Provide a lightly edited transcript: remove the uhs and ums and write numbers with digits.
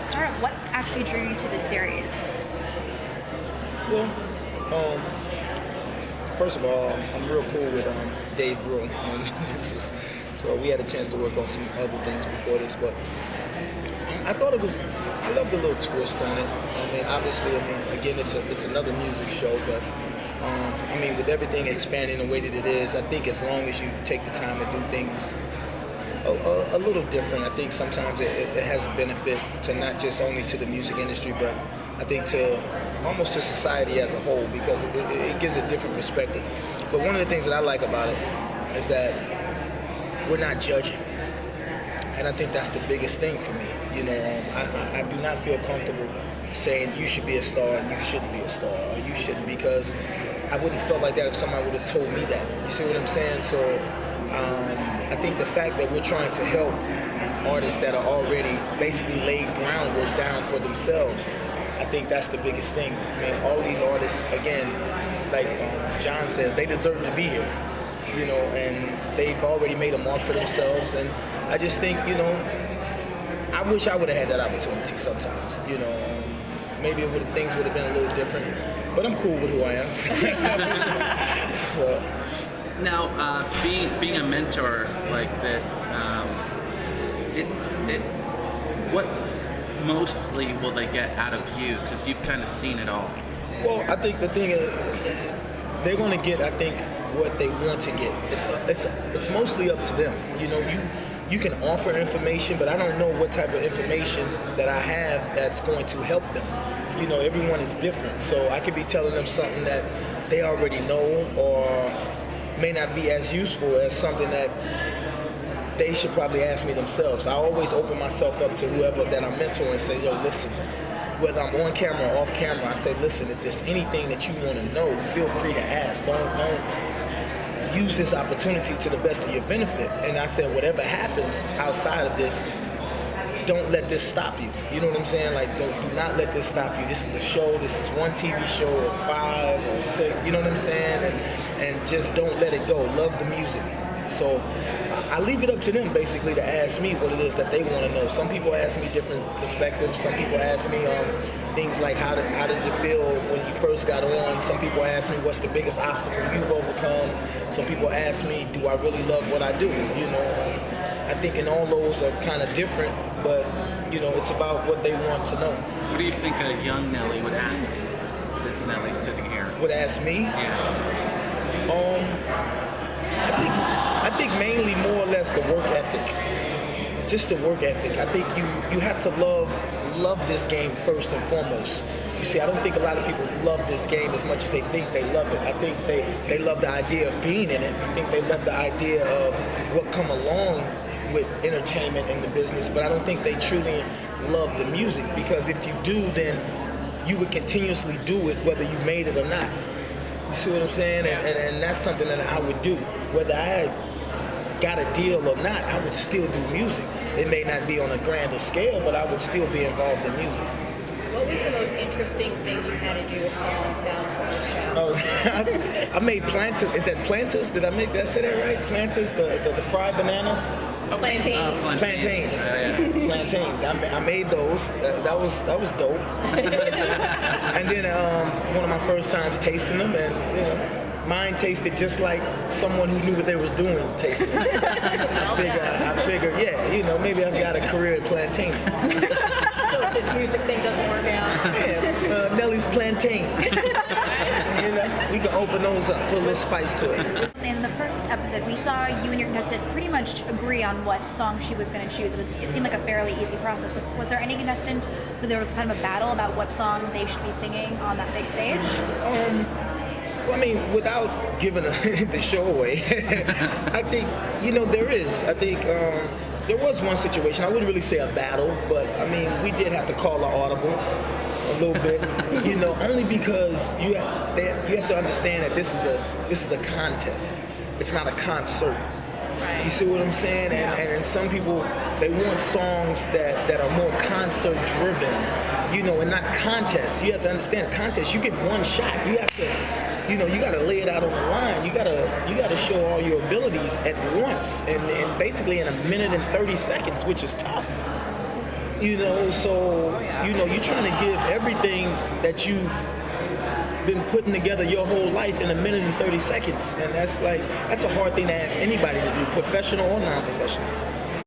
start, what actually drew you to this series? Well, first of all, I'm real cool with Dave Brew. So we had a chance to work on some other things before this, but I thought I loved the little twist on it. I mean, obviously, again, it's another music show, but with everything expanding the way that it is, I think as long as you take the time to do things a little different, I think sometimes it has a benefit to not just only to the music industry, but I think to almost to society as a whole, because it gives a different perspective. But one of the things that I like about it is that we're not judging. And I think that's the biggest thing for me. I do not feel comfortable saying you should be a star and you shouldn't be a star, or you shouldn't, because I wouldn't feel like that if somebody would have told me that. You see what I'm saying? So I think the fact that we're trying to help artists that are already basically laid groundwork down for themselves, I think that's the biggest thing. All these artists, again, like John says, they deserve to be here, and they've already made a mark for themselves. And I just think, I wish I would have had that opportunity sometimes. Maybe things would have been a little different, but I'm cool with who I am. So. Now, being a mentor like this, what mostly will they get out of you? Because you've kind of seen it all. Well, I think the thing is, they're going to get, I think, what they want to get. It's mostly up to them. You can offer information, but I don't know what type of information that I have that's going to help them. Everyone is different, so I could be telling them something that they already know, or may not be as useful as something that they should probably ask me themselves. I always open myself up to whoever that I'm mentoring and say, yo, listen, whether I'm on camera or off camera, I say, listen, if there's anything that you want to know, feel free to ask. Don't use this opportunity to the best of your benefit. And I said, whatever happens outside of this, don't let this stop you. You know what I'm saying? Like, do not let this stop you. This is a show. This is one TV show, or 5 or 6. You know what I'm saying? And just don't let it go. Love the music. So I leave it up to them basically to ask me what it is that they want to know. Some people ask me different perspectives. Some people ask me things like how does it feel when you first got on. Some people ask me what's the biggest obstacle you've overcome. Some people ask me, do I really love what I do? I think in all those are kind of different, but it's about what they want to know. What do you think a young Nelly would ask this Nelly sitting here? Would ask me? Yeah. I think mainly more or less the work ethic. Just the work ethic. I think you have to love this game first and foremost. You see, I don't think a lot of people love this game as much as they think they love it. I think they love the idea of being in it. I think they love the idea of what come along with entertainment and the business, but I don't think they truly love the music, because if you do, then you would continuously do it whether you made it or not. You see what I'm saying? And that's something that I would do. Whether I got a deal or not, I would still do music. It may not be on a grander scale, but I would still be involved in music. What was the most interesting thing you had to do with selling sounds for the show? I made planters. Is that planters? Did I say that right? Planters, the fried bananas? Plantains. Plantains. Plantains. I made those. That was dope. And then one of my first times tasting them, and mine tasted just like someone who knew what they was doing tasted. I figured, maybe I've got a career in plantain. So if this music thing doesn't work out. Yeah, Nelly's plantain. We can open those up, put a little spice to it. In the first episode, we saw you and your contestant pretty much agree on what song she was going to choose. It seemed like a fairly easy process. But was there any contestant where there was kind of a battle about what song they should be singing on that big stage? Without giving the show away, I think, there is. I think there was one situation. I wouldn't really say a battle, but, we did have to call an audible a little bit, only because you have to understand that this is a contest. It's not a concert. Right. You see what I'm saying? And some people, they want songs that are more concert driven, and not contests. You have to understand, contest, you get one shot. You have to, you got to lay it out on the line. You got to show all your abilities at once, and basically in a minute and 30 seconds, which is tough. So you're trying to give everything that you've been putting together your whole life in a minute and 30 seconds, and that's a hard thing to ask anybody to do, professional or non-professional.